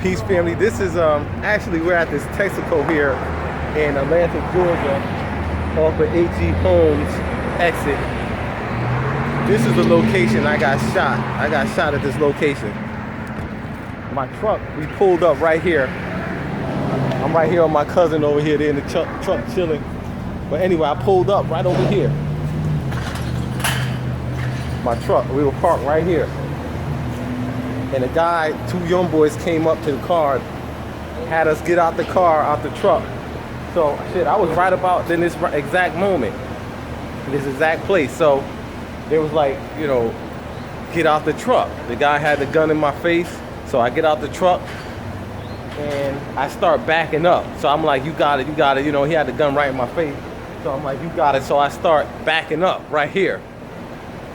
Peace, family. This is actually we're at this Texaco here in Atlanta, Georgia, off of H.E. Holmes exit. This is the location I got shot. I got shot at this location. My truck, we pulled up right here. I'm right here with my cousin over here. They're in the truck chilling. But anyway, I pulled up right over here. My truck, we were parked right here. And a guy, two young boys came up to the car, had us get out the car, out the truck. So shit, I was right about in this exact moment, in this exact place. So they was like, you know, get out the truck. The guy had the gun in my face. So I get out the truck and I start backing up. So I'm like, you got it, you got it. You know, he had the gun right in my face. So I'm like, you got it. So I start backing up right here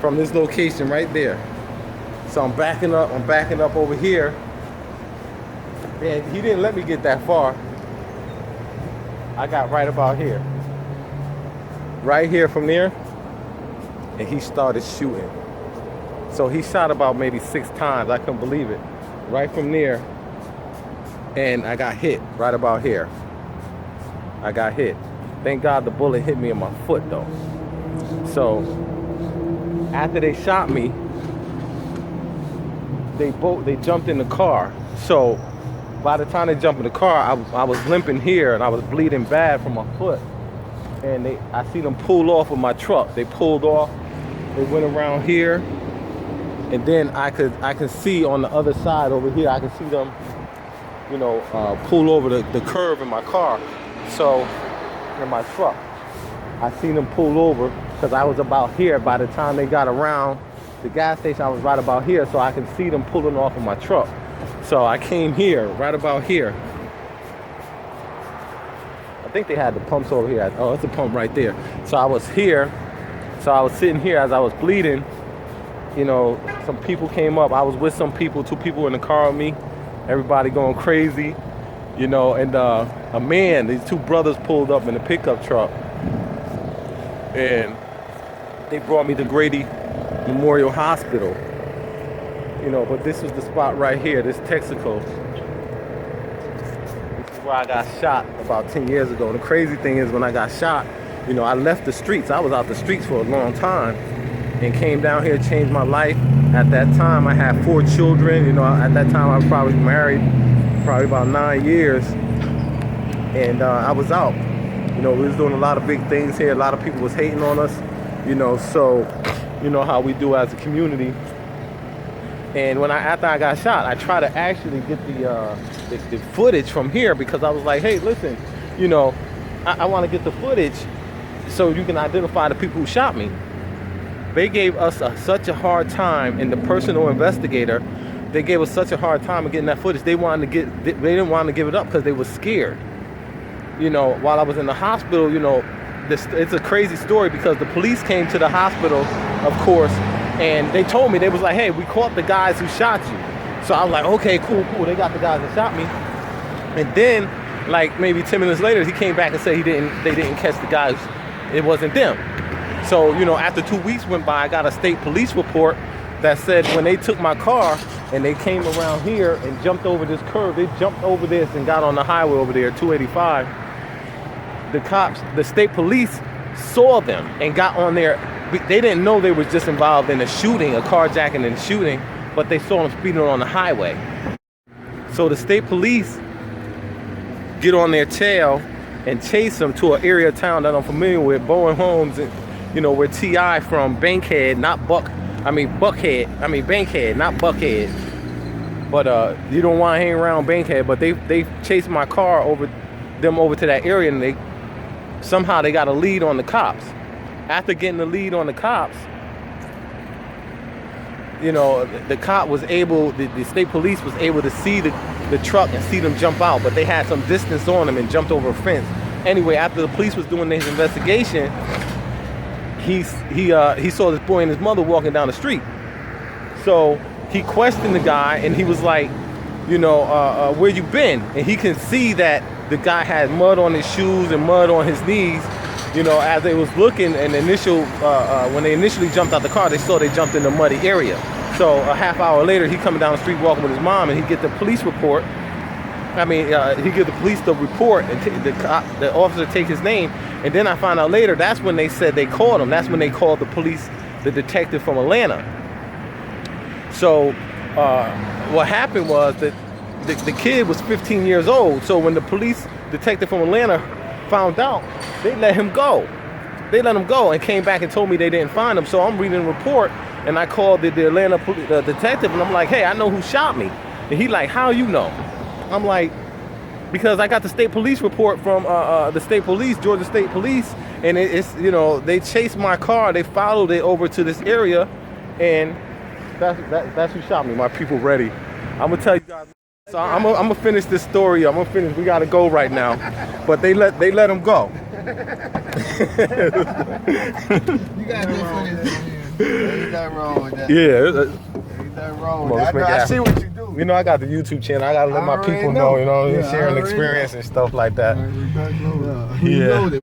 from this location right there. So I'm backing up over here. And he didn't let me get that far. I got right about here. Right here from there. And he started shooting. So he shot about maybe 6 times. I couldn't believe it. Right from there. And I got hit right about here. I got hit. Thank God the bullet hit me in my foot though. So after they shot me, they jumped in the car. So by the time they jumped in the car, I was limping here and I was bleeding bad from my foot. And I see them pull off of my truck. They pulled off. They went around here. And then I can see on the other side over here, I can see them, you know, pull over the curb in my car. So in my truck, I seen them pull over because I was about here. By the time they got around the gas station, I was right about here, so I can see them pulling off of my truck. So I came here, right about here. I think they had the pumps over here. Oh, it's a pump right there. So I was here. So I was sitting here as I was bleeding. You know, some people came up. I was with some people, 2 people in the car with me. Everybody going crazy. You know, and a man, these 2 brothers pulled up in a pickup truck. And they brought me to Grady Memorial Hospital, you know, but this was the spot right here, this Texaco. This is where I got shot about 10 years ago. The crazy thing is when I got shot, you know, I left the streets. I was out the streets for a long time and came down here, changed my life. At that time, I had 4 children. You know, at that time, I was probably married, probably about 9 years. And I was out. You know, we was doing a lot of big things here. A lot of people was hating on us, you know, so you know how we do as a community. And after I got shot, I tried to actually get the footage from here because I was like, hey, listen, you know, I want to get the footage so you can identify the people who shot me. They gave us such a hard time, and the personal investigator, they gave us such a hard time of getting that footage. They didn't want to give it up because they were scared. You know, while I was in the hospital, you know, it's a crazy story because the police came to the hospital, of course, and they told me, they was like, hey, we caught the guys who shot you. So I was like, okay, cool. They got the guys that shot me. And then, like maybe 10 minutes later, he came back and said they didn't catch the guys. It wasn't them. So, you know, after 2 weeks went by, I got a state police report that said when they took my car and they came around here and jumped over this curve, they jumped over this and got on the highway over there, 285. The cops, the state police saw them and got on there. They didn't know they was just involved in a shooting, a carjacking and shooting, but they saw them speeding on the highway. So the state police get on their tail and chase them to an area of town that I'm familiar with, Bowen Homes, and, you know, where T.I. from Bankhead, Bankhead, not Buckhead. But you don't want to hang around Bankhead, but they chased my car over to that area, and somehow they got a lead on the cops. After getting the lead on the cops, you know, the cop was able, the state police was able to see the truck and see them jump out, but they had some distance on them and jumped over a fence. Anyway, after the police was doing his investigation, he saw this boy and his mother walking down the street. So he questioned the guy and he was like, you know, where you been? And he can see that the guy had mud on his shoes and mud on his knees. You know, as they was looking, and when they initially jumped out the car, they saw they jumped in a muddy area. So a half hour later, he coming down the street walking with his mom, and he get the police report, I mean, he give the police the report, and the officer take his name, and then I find out later that's when they said they called him. That's when they called the police, the detective from Atlanta. So what happened was that the kid was 15 years old. So when the police detective from Atlanta found out, they let him go. They let him go and came back and told me they didn't find him. So I'm reading the report, and I called the Atlanta detective, and I'm like, hey, I know who shot me. And he like, how you know? I'm like, because I got the state police report from the state police, Georgia State Police, and it's, you know, they chased my car, they followed it over to this area, and that's who shot me. My people ready. I'm gonna tell you guys. So I'm gonna finish this story. I'm gonna finish. We gotta go right now, but they let him go. You got good footage. Ain't nothing wrong with that. Yeah. Ain't nothing wrong with that. I see what you do. You know, I got the YouTube channel. I gotta let my people know. You know, sharing experience and stuff like that. Yeah.